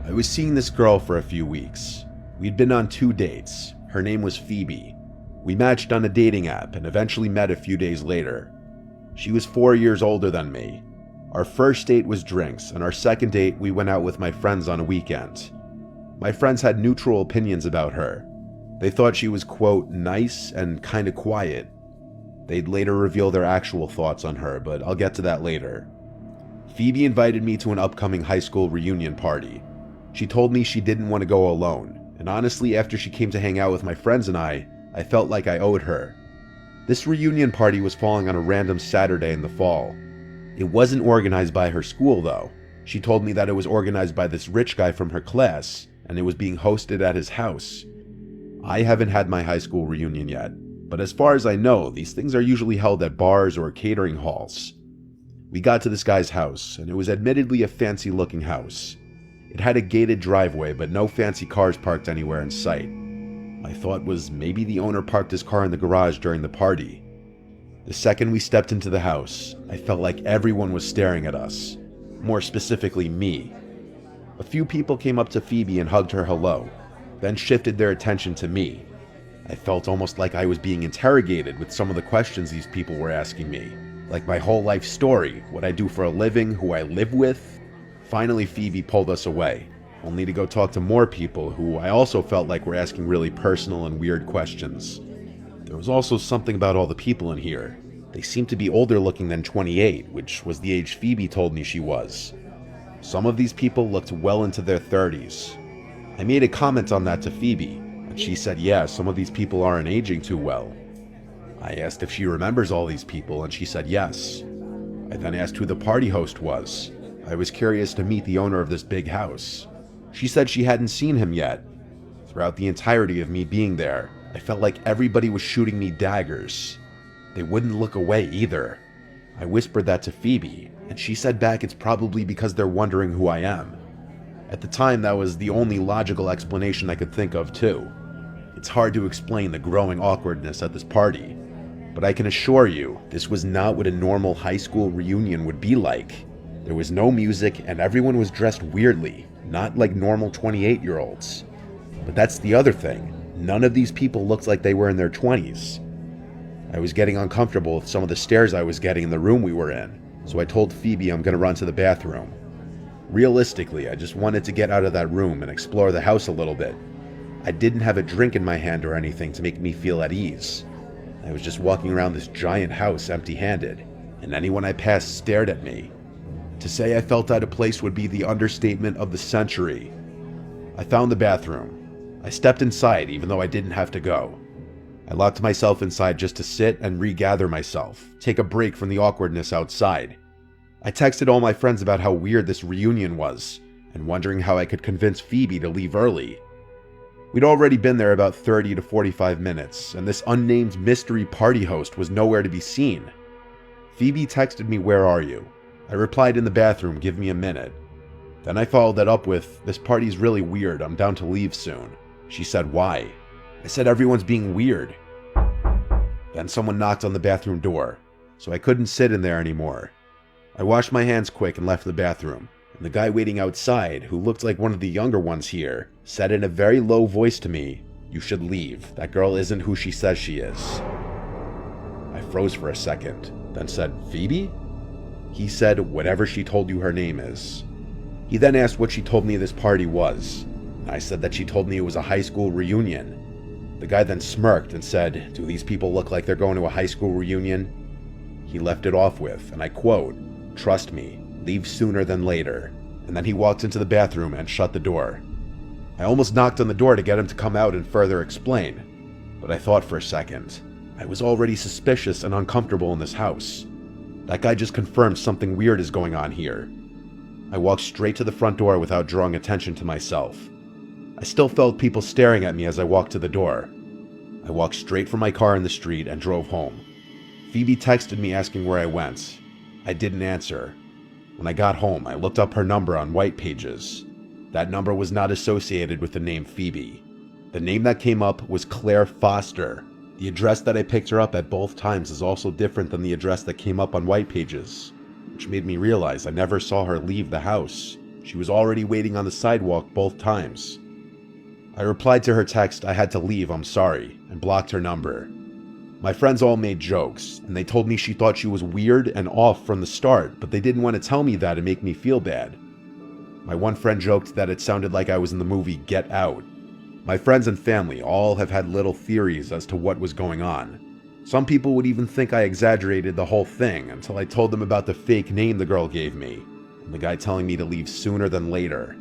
I was seeing this girl for a few weeks. We'd been on 2 dates. Her name was Phoebe. We matched on a dating app and eventually met a few days later. She was 4 years older than me. Our first date was drinks, and our second date we went out with my friends on a weekend. My friends had neutral opinions about her. They thought she was, quote, nice and kinda quiet. They'd later reveal their actual thoughts on her, but I'll get to that later. Phoebe invited me to an upcoming high school reunion party. She told me she didn't want to go alone, and honestly, after she came to hang out with my friends and I felt like I owed her. This reunion party was falling on a random Saturday in the fall. It wasn't organized by her school, though. She told me that it was organized by this rich guy from her class, and it was being hosted at his house. I haven't had my high school reunion yet, but as far as I know, these things are usually held at bars or catering halls. We got to this guy's house, and it was admittedly a fancy-looking house. It had a gated driveway, but no fancy cars parked anywhere in sight. My thought was maybe the owner parked his car in the garage during the party. The second we stepped into the house, I felt like everyone was staring at us. More specifically, me. A few people came up to Phoebe and hugged her hello, then shifted their attention to me. I felt almost like I was being interrogated with some of the questions these people were asking me, like my whole life story, what I do for a living, who I live with. Finally, Phoebe pulled us away, only to go talk to more people who I also felt like were asking really personal and weird questions. There was also something about all the people in here. They seemed to be older looking than 28, which was the age Phoebe told me she was. Some of these people looked well into their 30s. I made a comment on that to Phoebe, and she said, yeah, some of these people aren't aging too well. I asked if she remembers all these people, and she said yes. I then asked who the party host was. I was curious to meet the owner of this big house. She said she hadn't seen him yet. Throughout the entirety of me being there, I felt like everybody was shooting me daggers. They wouldn't look away either. I whispered that to Phoebe, and she said back it's probably because they're wondering who I am. At the time, that was the only logical explanation I could think of too. It's hard to explain the growing awkwardness at this party, but I can assure you, this was not what a normal high school reunion would be like. There was no music and everyone was dressed weirdly, not like normal 28-year-olds. But that's the other thing. None of these people looked like they were in their 20s. I was getting uncomfortable with some of the stares I was getting in the room we were in, so I told Phoebe I'm gonna run to the bathroom. Realistically, I just wanted to get out of that room and explore the house a little bit. I didn't have a drink in my hand or anything to make me feel at ease. I was just walking around this giant house empty-handed, and anyone I passed stared at me. To say I felt out of place would be the understatement of the century. I found the bathroom. I stepped inside even though I didn't have to go. I locked myself inside just to sit and regather myself, take a break from the awkwardness outside. I texted all my friends about how weird this reunion was, and wondering how I could convince Phoebe to leave early. We'd already been there about 30 to 45 minutes, and this unnamed mystery party host was nowhere to be seen. Phoebe texted me, "Where are you?" I replied, "In the bathroom, give me a minute." Then I followed that up with, "This party's really weird, I'm down to leave soon." She said, "Why?" I said, "Everyone's being weird." Then someone knocked on the bathroom door, so I couldn't sit in there anymore. I washed my hands quick and left the bathroom, and the guy waiting outside, who looked like one of the younger ones here, said in a very low voice to me, "You should leave. That girl isn't who she says she is." I froze for a second, then said, "Phoebe?" He said, "Whatever she told you her name is." He then asked what she told me this party was. I said that she told me it was a high school reunion. The guy then smirked and said, "Do these people look like they're going to a high school reunion?" He left it off with, and I quote, "Trust me, leave sooner than later." And then he walked into the bathroom and shut the door. I almost knocked on the door to get him to come out and further explain, but I thought for a second. I was already suspicious and uncomfortable in this house. That guy just confirmed something weird is going on here. I walked straight to the front door without drawing attention to myself. I still felt people staring at me as I walked to the door. I walked straight from my car in the street and drove home. Phoebe texted me asking where I went. I didn't answer. When I got home, I looked up her number on White Pages. That number was not associated with the name Phoebe. The name that came up was Claire Foster. The address that I picked her up at both times is also different than the address that came up on White Pages, which made me realize I never saw her leave the house. She was already waiting on the sidewalk both times. I replied to her text, "I had to leave, I'm sorry," and blocked her number. My friends all made jokes, and they told me she thought she was weird and off from the start, but they didn't want to tell me that and make me feel bad. My one friend joked that it sounded like I was in the movie Get Out. My friends and family all have had little theories as to what was going on. Some people would even think I exaggerated the whole thing until I told them about the fake name the girl gave me, and the guy telling me to leave sooner than later.